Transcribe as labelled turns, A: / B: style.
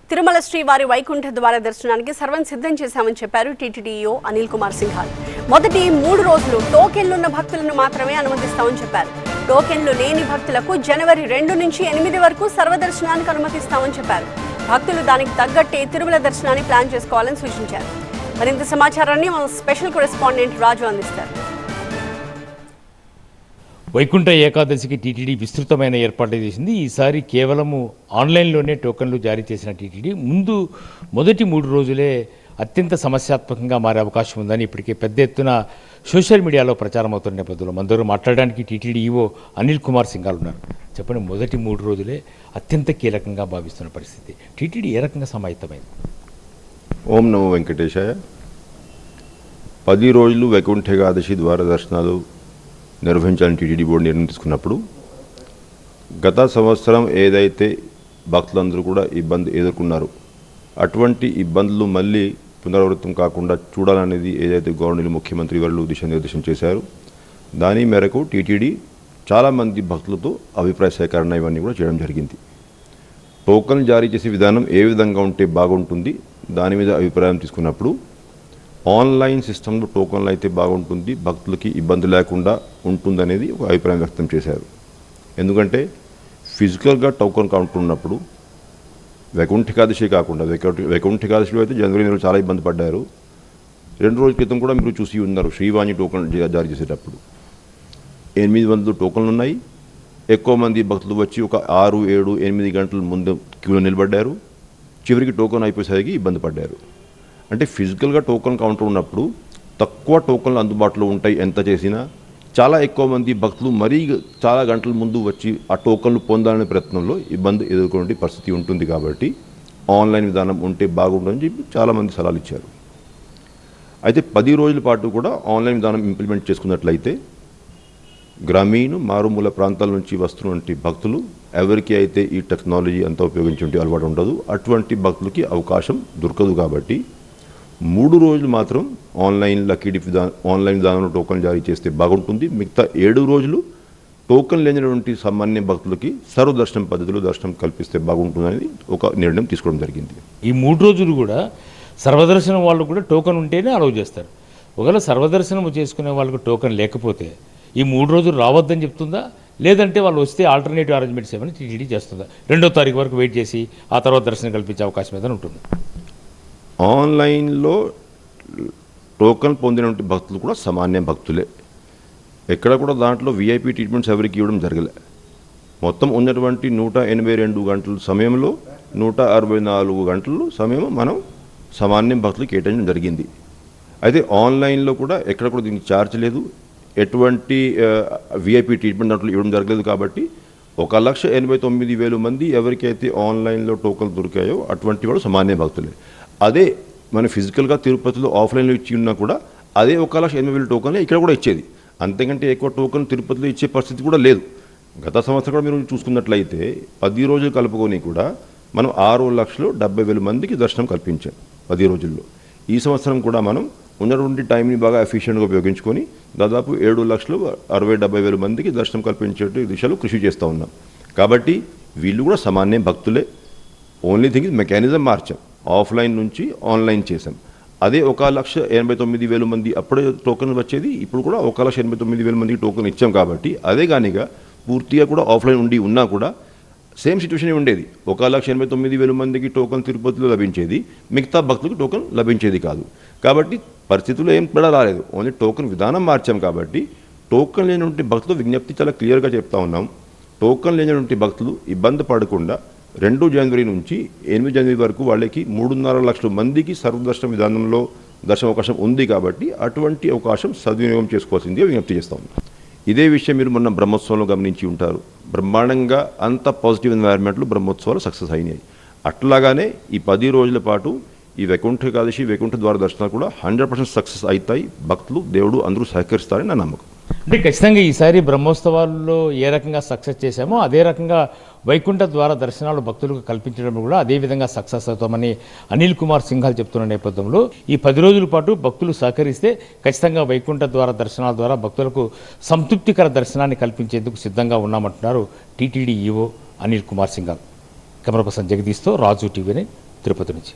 A: తిరుమల శ్రీవారి వైకుంఠ ద్వార దర్శనానికి సర్వం సిద్ధం చేశామని చెప్పారు టీటీడీఈఓ అనిల్ కుమార్ సింఘాల్. మొదటి 3 రోజులు టోకెన్లున్న భక్తులను మాత్రమే అనుమతిస్తామని చెప్పారు. టోకెన్లు లేని భక్తులకు జనవరి 2 నుంచి 8 వరకు సర్వదర్శనానికి అనుమతిస్తామని చెప్పారు. భక్తులు దానికి తగ్గట్టే తిరుమల దర్శనాన్ని ప్లాన్ చేసుకోవాలని సూచించారు. మరింత సమాచారాన్ని మా స్పెషల్ కరెస్పాండెంట్ రాజు అందిస్తారు.
B: వైకుంఠ ఏకాదశికి టీటీడీ విస్తృతమైన ఏర్పాట్లు చేసింది. ఈసారి కేవలము ఆన్లైన్లోనే టోకన్లు జారీ చేసిన టీటీడీ మొదటి 3 రోజులే అత్యంత సమస్యాత్మకంగా మారే అవకాశం ఉందని ఇప్పటికే పెద్ద ఎత్తున సోషల్ మీడియాలో ప్రచారం అవుతున్న నేపథ్యంలో మనతో మాట్లాడడానికి టీటీడీ ఈవో అనిల్ కుమార్ సింఘాల్ ఉన్నారు. చెప్పండి, మొదటి 3 రోజులే అత్యంత కీలకంగా భావిస్తున్న పరిస్థితి, టీటీడీ ఏ రకంగా సమాయత్తమైంది?
C: ఓం నమో వెంకటేశాయ. 10 రోజులు వైకుంఠ ఏకాదశి ద్వార దర్శనాలు నిర్వహించాలని టీటీడీ బోర్డు నిర్ణయం తీసుకున్నప్పుడు గత సంవత్సరం ఏదైతే భక్తులందరూ కూడా ఇబ్బంది ఎదుర్కొన్నారు, అటువంటి ఇబ్బందులు మళ్ళీ పునరావృతం కాకుండా చూడాలనేది ఏదైతే గవర్నర్ ముఖ్యమంత్రి వారు దిశానిర్దేశం చేశారు, దాని మేరకు టీటీడీ చాలామంది భక్తులతో అభిప్రాయ సేకరణ ఇవన్నీ కూడా చేయడం జరిగింది. టోకన్ జారీ చేసే విధానం ఏ విధంగా ఉంటే బాగుంటుంది దాని మీద అభిప్రాయం తీసుకున్నప్పుడు ఆన్లైన్ సిస్టంలో టోకన్లు అయితే బాగుంటుంది, భక్తులకి ఇబ్బంది లేకుండా ఉంటుందనేది ఒక అభిప్రాయం వ్యక్తం చేశారు. ఎందుకంటే ఫిజికల్గా టోకన్ కౌంటర్ ఉన్నప్పుడు వైకుంఠ ఏకాదశి కాకుండా వైకుంఠ ఏకాదశిలో అయితే జనవరి నెలలో చాలా ఇబ్బంది పడ్డారు. 2 రోజుల క్రితం కూడా మీరు చూసి ఉన్నారు, శ్రీవాణి టోకన్ జారీ చేసేటప్పుడు 800 టోకన్లు ఉన్నాయి. ఎక్కువ మంది భక్తులు వచ్చి ఒక 6, 7, 8 గంటల ముందు క్యూలో నిలబడ్డారు. చివరికి టోకన్ అయిపోయేసరికి ఇబ్బంది పడ్డారు. అంటే ఫిజికల్గా టోకన్ కౌంటర్ ఉన్నప్పుడు తక్కువ టోకన్లు అందుబాటులో ఉంటాయి. ఎంత చేసినా చాలా ఎక్కువ మంది భక్తులు మరీ చాలా గంటల ముందు వచ్చి ఆ టోకన్లు పొందాలనే ప్రయత్నంలో ఇబ్బంది ఎదుర్కొనే పరిస్థితి ఉంటుంది. కాబట్టి ఆన్లైన్ విధానం ఉంటే బాగుంటుందని చెప్పి చాలామంది సలహాలు ఇచ్చారు. అయితే 10 రోజుల పాటు కూడా ఆన్లైన్ విధానం ఇంప్లిమెంట్ చేసుకున్నట్లయితే గ్రామీణ మారుమూల ప్రాంతాల నుంచి వస్తున్నటువంటి భక్తులు ఎవరికి అయితే ఈ టెక్నాలజీ అంతా ఉపయోగించే అలవాటు ఉండదు, అటువంటి భక్తులకి అవకాశం దొరకదు. కాబట్టి 3 రోజులు మాత్రం ఆన్లైన్ ఆన్లైన్ విధానంలో టోకన్ జారీ చేస్తే బాగుంటుంది. మిగతా 7 రోజులు టోకన్ లేనటువంటి సామాన్య భక్తులకి సర్వదర్శనం పద్ధతిలో దర్శనం కల్పిస్తే బాగుంటుందనేది ఒక నిర్ణయం తీసుకోవడం జరిగింది.
B: ఈ 3 రోజులు కూడా సర్వదర్శనం వాళ్ళు కూడా టోకన్ ఉంటేనే అలౌ చేస్తారు. ఒకవేళ సర్వదర్శనం చేసుకునే వాళ్ళకు టోకన్ లేకపోతే ఈ 3 రోజులు రావద్దని చెప్తుందా, లేదంటే వాళ్ళు వస్తే ఆల్టర్నేటివ్ అరేంజ్మెంట్స్ ఏమైనా టీటీడీ చేస్తుందా? 2వ తారీఖు వరకు వెయిట్ చేసి ఆ తర్వాత దర్శనం కల్పించే అవకాశం ఏదైనా ఉంటుంది?
C: ఆన్లైన్లో టోకన్ పొందినటువంటి భక్తులు కూడా సామాన్య భక్తులే. ఎక్కడ కూడా దాంట్లో విఐపి ట్రీట్మెంట్స్ ఎవరికి ఇవ్వడం జరగలే. మొత్తం ఉన్నటువంటి 182 గంటల సమయంలో 164 గంటలు సమయం మనం సామాన్య భక్తులు కేటాయించడం జరిగింది. అయితే ఆన్లైన్లో కూడా ఎక్కడ కూడా దీనికి ఛార్జ్ లేదు, ఎటువంటి విఐపి ట్రీట్మెంట్ దాంట్లో ఇవ్వడం జరగలేదు. కాబట్టి 1,89,000 మంది ఎవరికైతే ఆన్లైన్లో టోకన్లు దొరికాయో అటువంటి వాళ్ళు సామాన్య భక్తులే. అదే మన ఫిజికల్గా తిరుపతిలో ఆఫ్లైన్లో ఇచ్చి ఉన్నా కూడా అదే 1,80,000 టోకన్లే ఇక్కడ కూడా ఇచ్చేది. అంతకంటే ఎక్కువ టోకన్ తిరుపతిలో ఇచ్చే పరిస్థితి కూడా లేదు. గత సంవత్సరం కూడా మీరు చూసుకున్నట్లయితే 10 రోజులు కలుపుకొని కూడా మనం 6,70,000 మందికి దర్శనం కల్పించాం 10 రోజుల్లో. ఈ సంవత్సరం కూడా మనం ఉన్నటువంటి టైంని బాగా ఎఫిషియెంట్గా ఉపయోగించుకొని దాదాపు 7,60,000-70,000 మందికి దర్శనం కల్పించే దిశలో కృషి చేస్తూ ఉన్నాం. కాబట్టి వీళ్ళు కూడా సామాన్య భక్తులే. ఓన్లీ థింగ్ ఇస్ మెకానిజం మార్చాం, ఆఫ్లైన్ నుంచి ఆన్లైన్ చేసాం. అదే 1,89,000 మంది అప్పుడే టోకెన్ వచ్చేది, ఇప్పుడు కూడా 1,89,000 మందికి టోకెన్ ఇచ్చాం. కాబట్టి అదే కానిగా పూర్తిగా కూడా ఆఫ్లైన్ ఉన్నా కూడా సేమ్ సిచ్యువేషన్ ఉండేది. 1,89,000 మందికి టోకెన్ తిరుపతిలో లభించేది, మిగతా భక్తులకు టోకెన్ లభించేది కాదు. కాబట్టి పరిస్థితుల్లో ఏం తేడా రాలేదు, ఓన్లీ టోకెన్ విధానం మార్చాం. కాబట్టి టోకెన్ లేనటువంటి భక్తులు విజ్ఞప్తి చాలా క్లియర్గా చెప్తా ఉన్నాం. టోకెన్ లేనటువంటి భక్తులు ఇబ్బంది పడకుండా 2 జనవరి నుంచి 8 జనవరి వరకు వాళ్ళకి 3.5 లక్షల మందికి సర్వదర్శన విధానంలో దర్శన అవకాశం ఉంది. కాబట్టి అటువంటి అవకాశం సద్వినియోగం చేసుకోవాల్సిందిగా విజ్ఞప్తి చేస్తా ఉన్నాం. ఇదే విషయం మీరు మొన్న బ్రహ్మోత్సవంలో గమనించి ఉంటారు. బ్రహ్మాండంగా అంత పాజిటివ్ ఎన్వైర్న్మెంట్లో బ్రహ్మోత్సవాలు సక్సెస్ అయినాయి. అట్లాగానే ఈ 10 రోజుల పాటు ఈ వైకుంఠ ఏకాదశి వైకుంఠ ద్వార దర్శనాలు కూడా 100% సక్సెస్ అవుతాయి. భక్తులు దేవుడు అందరూ సహకరిస్తారని నా నమ్మకం.
B: అంటే ఖచ్చితంగా ఈసారి బ్రహ్మోత్సవాల్లో ఏ రకంగా సక్సెస్ చేశామో అదే రకంగా వైకుంఠ ద్వార దర్శనాలు భక్తులకు కల్పించడం కూడా అదే విధంగా సక్సెస్ అవుతామని అనిల్ కుమార్ సింఘాల్ చెప్తున్న నేపథ్యంలో ఈ 10 రోజుల పాటు భక్తులు సహకరిస్తే ఖచ్చితంగా వైకుంఠ ద్వార దర్శనాల ద్వారా భక్తులకు సంతృప్తికర దర్శనాన్ని కల్పించేందుకు సిద్ధంగా ఉన్నామంటున్నారు TTD EO Anil Kumar Singhal. Camera person జగదీష్తో రాజు, టీవీ9. తిరుపతి నుంచి.